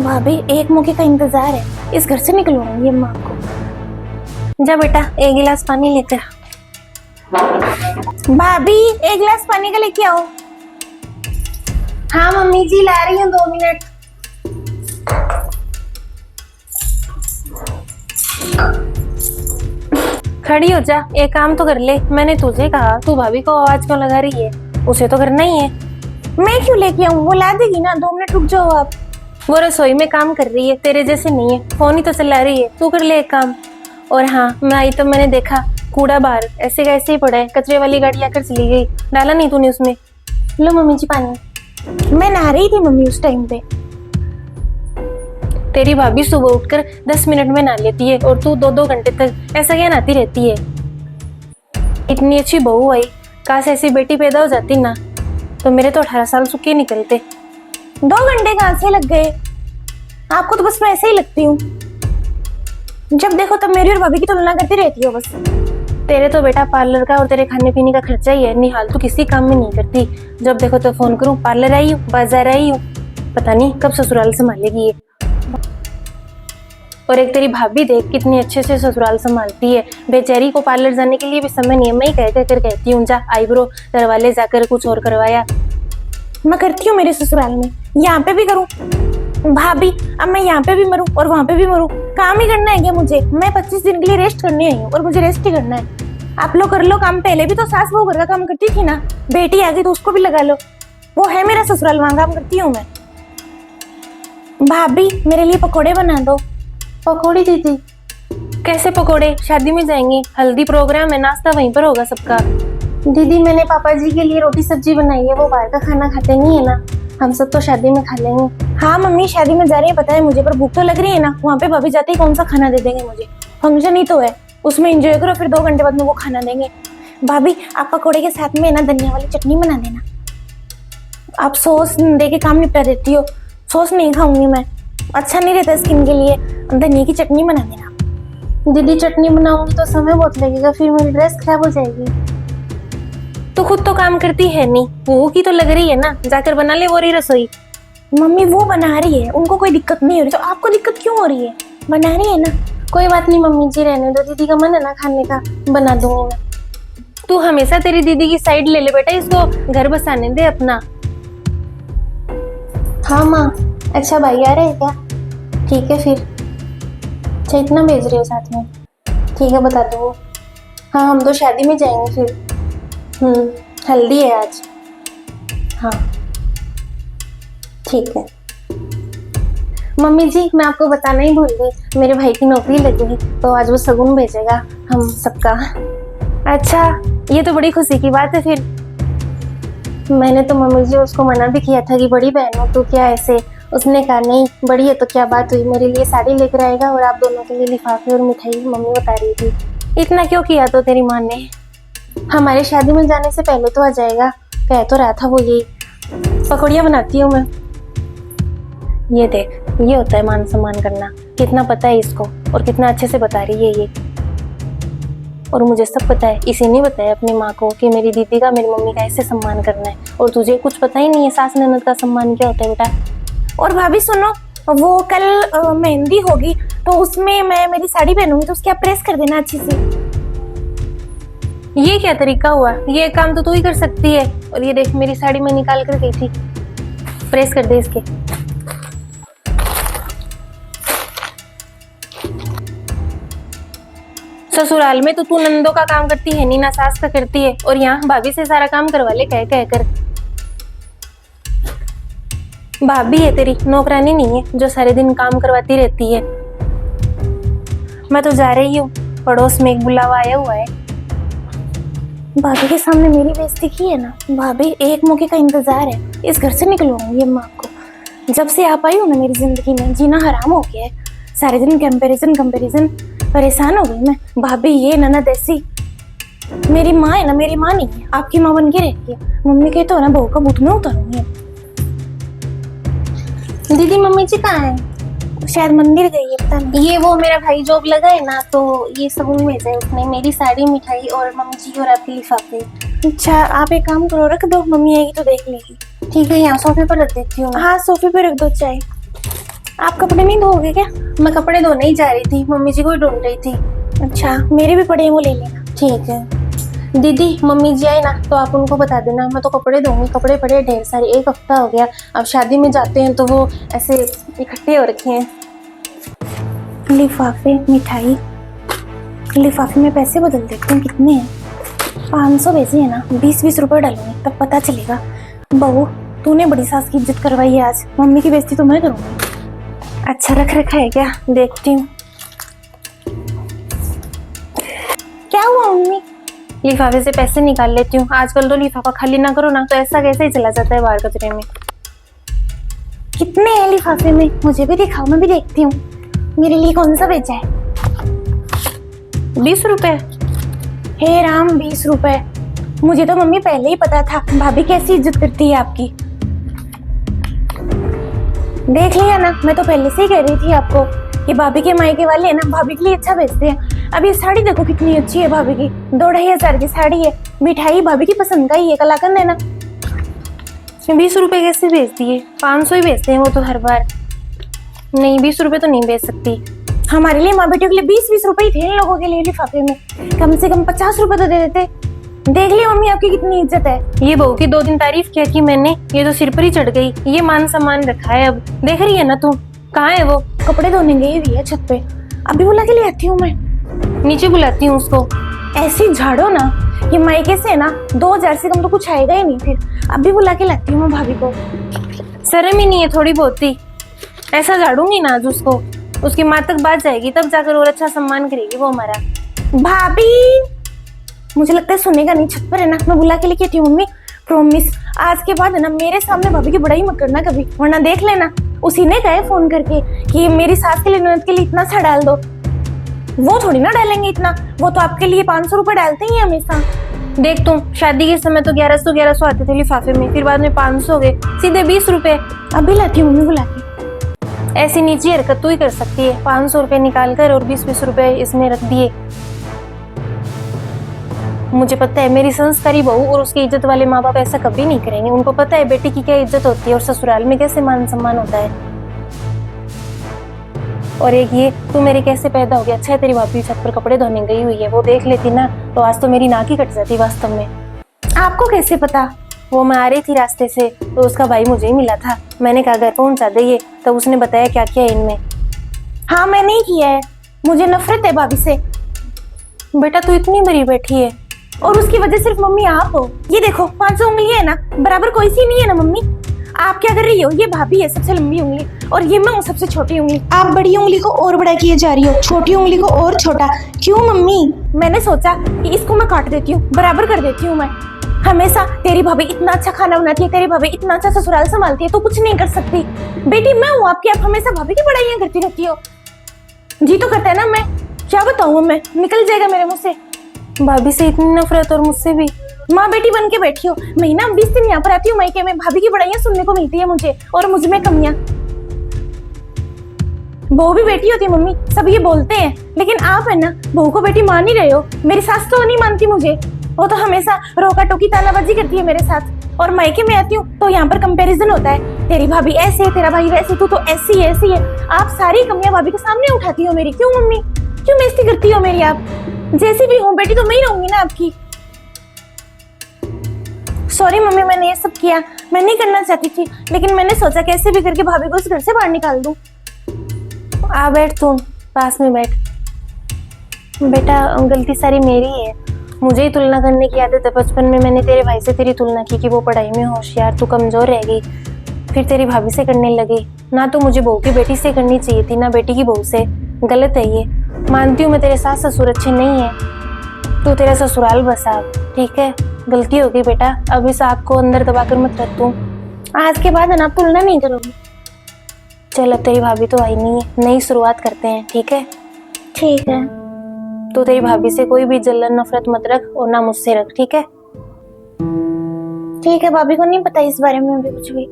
भाभी एक मौके का इंतजार है, इस घर से निकलूंगी अम्मा को। जा बेटा एक गिलास पानी लेकर आ। भाभी एक गिलास पानी का लेके आओ। हाँ मम्मी जी ला रही हूँ, 2 मिनट। खड़ी हो जा, एक काम तो कर ले। मैंने तुझे कहा, तू भाभी को आवाज क्यों लगा रही है? उसे तो करना ही है। मैं क्यों लेके आऊँ, वो ला देगी ना। 2 मिनट रुक जाओ आप। वो रसोई में काम कर रही है, तेरे जैसे नहीं है, फोन ही तो चला रही है। तू कर ले एक काम। और हाँ मैं आई तो मैंने देखा कूड़ा बाहर ऐसे का ऐसे ही पड़ा है, कचरे वाली गाड़ी आकर चली गई। डाला नहीं तूने उसमें? लो मम्मी जी पानी। मैं नहा रही थी मम्मी उस टाइम पे। तेरी भाभी सुबह उठकर 10 मिनट में नहा लेती है और तू 2-2 घंटे तक ऐसा क्या नहाती रहती है? इतनी अच्छी बहू आई, काश ऐसी बेटी पैदा हो जाती ना, तो मेरे तो 18 साल सुखे निकलते। 2 घंटे कहाँ से लग गए? आपको तो बस मैं ऐसे ही लगती हूँ, जब देखो तब मेरी और भाभी की तुलना करती रहती हो बस। तेरे तो बेटा पार्लर का और तेरे खाने पीने का खर्चा ही है, निहाल तू किसी काम में नहीं करती। जब देखो तो फोन करूँ, पार्लर आई हूँ, बाजार आई हूँ, पता नहीं कब ससुराल संभालेगी ये। और एक तेरी भाभी देख कितनी अच्छे से ससुराल संभालती है, बेचारी को पार्लर जाने के लिए भी समय नहीं है। मैं ही कह कर कहती हूँ जा आईब्रो करवाले, जाकर कुछ और करवाया। मैं करती हूँ मेरे ससुराल में, यहाँ पे भी करूँ भाभी। अब मैं यहाँ पे भी मरूँ और वहाँ पे भी मरूँ, काम ही करना है क्या मुझे? मैं 25 दिन के लिए रेस्ट करने आई हूँ और मुझे रेस्ट ही करना है। आप लोग कर लो काम, पहले भी तो सास बहू घर का काम करती थी ना, बेटी आ गई तो उसको भी लगा लो। वो है मेरा ससुराल, वहाँ काम करती हूँ मैं। भाभी मेरे लिए पकौड़े बना दो। पकौड़ी दीदी? कैसे पकौड़े? शादी में जाएंगे, हल्दी प्रोग्राम है, नाश्ता वहीं पर होगा सबका। दीदी मैंने पापा जी के लिए रोटी सब्जी बनाई है, वो बाहर का खाना खाते नहीं है ना, हम सब तो शादी में खा लेंगे। हाँ मम्मी शादी में जा रही है पता है मुझे, पर भूख तो लग रही है ना। वहाँ पे भाभी जाते ही कौन सा खाना दे देंगे मुझे? फंक्शन ही तो है, उसमें एंजॉय करो, फिर 2 घंटे बाद में वो खाना देंगे। भाभी आप पकौड़े के साथ में ना धनिया वाली चटनी बना देना। आप सॉस दे के काम निपटा देती हो, सॉस नहीं खाऊंगी मैं, अच्छा नहीं रहता स्किन के लिए। धनिया की चटनी बना देना। दीदी चटनी बनाऊंगी तो समय बहुत लगेगा, फिर मेरी ड्रेस खराब हो जाएगी। तू खुद तो काम करती है नहीं, वो की तो लग रही है ना, जाकर बना ले वो रही रसोई। मम्मी वो बना रही है, उनको कोई दिक्कत नहीं हो रही, तो आपको दिक्कत क्यों हो रही है? बना रही है ना। कोई बात नहीं मम्मी जी, रहने दो, दीदी का मन है ना खाने का, बना दूंगी मैं। तू हमेशा तेरी दीदी की साइड ले ले बेटा, इसको घर बसाने दे अपना। हाँ माँ। अच्छा भाई आ रहे हैं क्या? ठीक है फिर। अच्छा इतना भेज रहे हो साथ में? ठीक है बता दो। हाँ हम तो शादी में जाएंगे फिर। हल्दी है आज। हाँ ठीक है। मम्मी जी मैं आपको बताना ही भूल गई, मेरे भाई की नौकरी लगी है तो आज वो शगुन भेजेगा हम सबका। अच्छा ये तो बड़ी खुशी की बात है फिर। मैंने तो मम्मी जी उसको मना भी किया था कि बड़ी बहन हो तो क्या ऐसे, उसने कहा नहीं बड़ी है तो क्या बात हुई, मेरे लिए साड़ी लेकर आएगा और आप दोनों के लिए लिफाफे और मिठाई। मम्मी बता रही थी। इतना क्यों किया तो तेरी माँ ने? हमारे शादी में जाने से पहले तो आ जाएगा, कह तो रहा था वो। यही पकौड़ियाँ बनाती हूँ मैं। ये देख ये होता है मान सम्मान करना, कितना पता है इसको और कितना अच्छे से बता रही है ये। और मुझे सब पता है, इसी ने बताया अपनी माँ को कि मेरी दीदी का मेरी मम्मी का ऐसे सम्मान करना है, और तुझे कुछ पता ही नहीं है सास ननद का सम्मान क्या होता है बेटा। और भाभी सुनो, वो कल मेहंदी होगी तो उसमें मैं मेरी साड़ी पहनूंगी तो उसकी आप प्रेस कर देना अच्छी से। ये क्या तरीका हुआ? ये काम तो तू ही कर सकती है। और ये देख मेरी साड़ी में निकाल कर गई थी, प्रेस कर दे इसके। ससुराल में तो तू नंदों का काम करती है, नीना सास का करती है, और यहाँ भाभी से सारा काम करवा ले कह कह कर। भाभी है तेरी, नौकरानी नहीं है जो सारे दिन काम करवाती रहती है। मैं तो जा रही हूँ, पड़ोस में एक बुलावा आया हुआ है। भाभी के सामने मेरी बेइज्जती की है ना। भाभी एक मौके का इंतजार है, इस घर से निकलवाऊंगी अम्मा को। जब से आप आई हो ना मेरी जिंदगी में, जीना हराम हो गया है। सारे दिन कंपैरिजन कंपैरिजन, परेशान हो गई मैं। भाभी ये ननद ऐसी, मेरी माँ है ना, मेरी माँ नहीं है, आपकी माँ बन के रहती है। मम्मी के तो ना बहू का बुत में उतारूंगी। दीदी मम्मी जी कहाँ है? शायद मंदिर गई है पता नहीं। ये वो मेरा भाई जॉब लगा है ना, तो ये शगुन भेजा है उसने, मेरी साड़ी मिठाई और मम्मी जी और आपके लिफाफे। अच्छा आप एक काम करो, रख दो, मम्मी आएगी तो देख लेगी। ठीक है यहाँ सोफे पर रख देती हूँ। हाँ सोफे पर रख दो चाय। आप कपड़े नहीं धोगे क्या? मैं कपड़े धोने ही जा रही थी, मम्मी जी को ही ढूंढ रही थी। अच्छा, मेरे भी पड़े हैं, वो ले लेना। ठीक है दीदी, मम्मी जी आए ना तो आप उनको बता देना, मैं तो कपड़े धोऊंगी। कपड़े पड़े हैं ढेर सारे, एक हफ्ता हो गया। अब शादी में जाते हैं तो वो ऐसे इकट्ठे हो रखे हैं। लिफाफे, मिठाई, लिफाफे में पैसे बदल देते हैं। कितने हैं? 500 पैसे है ना, 20-20 रुपए डालूंगी तब पता चलेगा। बहू, तूने बड़ी सास की इज्जत करवाई है आज, मम्मी की बेइज्जती तो मैं करूंगी। अच्छा रख रखा है क्या? देखती हूँ। क्या हुआ मम्मी? लिफाफे से पैसे निकाल लेती हूँ। आजकल तो लिफाफा खाली ना करो ना तो ऐसा कैसे ही चला जाता है बाहर कचरे में। कितने हैं लिफाफे में? मुझे भी दिखाओ, मैं भी देखती हूँ। मेरे लिए कौन सा भेजा है? 20 रुपए। हे राम, 20 रुपए! मुझे तो मम्मी पहले ही पता था भाभी कैसी इज्जत करती है आपकी। देख लिया ना, मैं तो पहले से ही कह रही थी आपको कि भाभी के मायके वाले है ना भाभी के लिए अच्छा बेचते हैं। अब ये साड़ी देखो कितनी अच्छी है भाभी की, 2-2.5 की साड़ी है। मिठाई भाभी की पसंद का ही है, कलाकंद है ना। 20 रुपए कैसे बेचती है? 500 ही बेचते हैं वो तो हर बार। नहीं, 20 रुपए तो नहीं बेच सकती। हमारे लिए, माँ बेटियों के लिए 20-20 रुपए ही थे इन लोगों के लिए लिफाफे में। कम से कम 50 रुपए तो दे देते। देख लिया मम्मी आपकी कितनी इज्जत है। ये बहू की 2 दिन तारीफ किया कि मैंने, ये तो सिर पर ही चढ़ गई। ये मान सम्मान रखा है। अब देख रही है ना तू, कहाँ है वो? कपड़े धोने गई हुई है छत पे। अभी बुला के ले आती हूँ मैं। नीचे बुलाती हूँ उसको। ऐसी झाड़ो ना, ये मायके से ना 2000 से कम तो कुछ आएगा ही नहीं। फिर अभी बुला के लाती हूँ मैं भाभी को। शर्म ही नहीं है थोड़ी बहुत ही? ऐसा झाड़ूंगी ना आज उसको, उसकी माँ तक बात जाएगी, तब जाकर और अच्छा सम्मान करेगी वो हमारा। भाभी, मुझे लगता है सुनेगा नहीं, छत पर है ना, मैं बुला के लेके आती हूँ मम्मी। प्रॉमिस, आज के बाद है ना मेरे सामने भाभी की बड़ाई मत करना कभी, वरना देख लेना उसी ने कहा फोन करके कि मेरी सास के लिए, ननद के लिए इतना सा डाल दो। वो थोड़ी ना डालेंगे इतना, वो तो आपके लिए 500 रुपए डालते ही हमेशा। देख तुम, शादी के समय तो 1100 आते थे लिफाफे में, फिर बाद में 500 हो गए, सीधे 20 रुपए। अभी लाती हूँ मम्मी बुला के। ऐसी नीची हरकत तू ही कर सकती है, 500 रुपए निकाल कर और 20-20 रुपए इसमें रख दिए। मुझे पता है मेरी संस्कारी बहू और उसकी इज्जत वाले माँ बाप ऐसा कभी नहीं करेंगे। उनको पता है बेटी की क्या इज्जत होती है और ससुराल में कैसे मान सम्मान होता है। और एक ये, तू मेरे कैसे पैदा हो गया। अच्छा है तेरी भाभी छत पर कपड़े धोने गई हुई है, वो देख लेती ना तो आज तो मेरी नाक ही कट जाती वास्तव में। आपको कैसे पता? वो मैं आ रही थी रास्ते से तो उसका भाई मुझे ही मिला था। मैंने कहा घर पहुंचा दे ये, तब उसने बताया क्या क्या है इनमें। हाँ, मैंने ही किया है, मुझे नफरत है भाभी से। बेटा तू इतनी बड़ी बैठी है और उसकी वजह सिर्फ मम्मी आप हो। ये देखो 500 उंगली है ना, बराबर कोई सी नहीं है ना मम्मी। आप क्या कर रही हो? ये भाभी है सबसे लंबी उंगली और ये मैं हूँ सबसे छोटी उंगली। आप बड़ी उंगली को और बड़ा किए जा रही हो, छोटी उंगली को और छोटा क्यों मम्मी? मैंने सोचा कि इसको मैं काट देती हूँ, बराबर कर देती हूँ मैं। हमेशा तेरी भाभी इतना अच्छा खाना बनाती है, तेरी भाभी इतना अच्छा ससुराल संभालती है, तो कुछ नहीं कर सकती। बेटी मैं हूँ आपकी, आप हमेशा भाभी की बड़ाइयां करती रहती हो। जी तो करता है ना, मैं क्या बताऊँ, मैं निकल जाएगा मेरे मुंह से। भाभी से इतनी नफरत और मुझसे भी। माँ बेटी बन के बैठी हो, महीना 20 दिन यहाँ पर आती हूँ मायके में, भाभी की बड़ाइयां सुनने को मिलती है मुझे और मुझ में कमियां। बहू भी बेटी होती है मम्मी, सब ये बोलते हैं, लेकिन आप है ना बहू को बेटी मान ही रहे हो। मेरी सास तो नहीं मानती मुझे, वो तो हमेशा रोका टोकी तानाबाजी करती है मेरे साथ। और मायके में आती हूँ तो यहाँ पर कंपैरिजन होता है, तेरी भाभी ऐसे है, तेरा भाई वैसे, तू तो ऐसी ऐसी है। आप सारी कमियां भाभी के सामने उठाती हो मेरी। क्यों मम्मी, क्यों बेइज्जती करती हो मेरी? आप जैसी भी हूँ बेटी तो मैं ही रहूंगी ना आपकी। सॉरी मम्मी, मैंने ये सब किया, मैं नहीं करना चाहती थी, लेकिन मैंने सोचा कैसे भी करके भाभी को इस घर से बाहर निकाल दूं। आ बैठ, तुम पास में बैठ। बेटा गलती सारी मेरी है, मुझे ही तुलना करने की आदत है। बचपन में मैंने तेरे भाई से तेरी तुलना की कि वो पढ़ाई में होशियार, तू कमजोर रह गई। फिर तेरी भाभी से करने लगी ना, तो मुझे बहू की बेटी से करनी चाहिए थी ना बेटी की बहू से। गलत है ये, मानती हूँ मैं तेरे सास ससुर अच्छे नहीं है, तू तेरा ससुराल बसा, ठीक है? गलती हो गई बेटा, अब इस आग को अंदर दबाकर मत रख तू। आज के बाद ना तुलना नहीं करूंगी। चल अब तेरी भाभी तो आई नहीं है, नई शुरुआत करते हैं, ठीक है? ठीक है। तो तेरी भाभी से कोई भी जलन नफरत मत रख और ना मुझसे रख, ठीक है? ठीक है, भाभी को नहीं पता इस बारे में भी कुछ भी।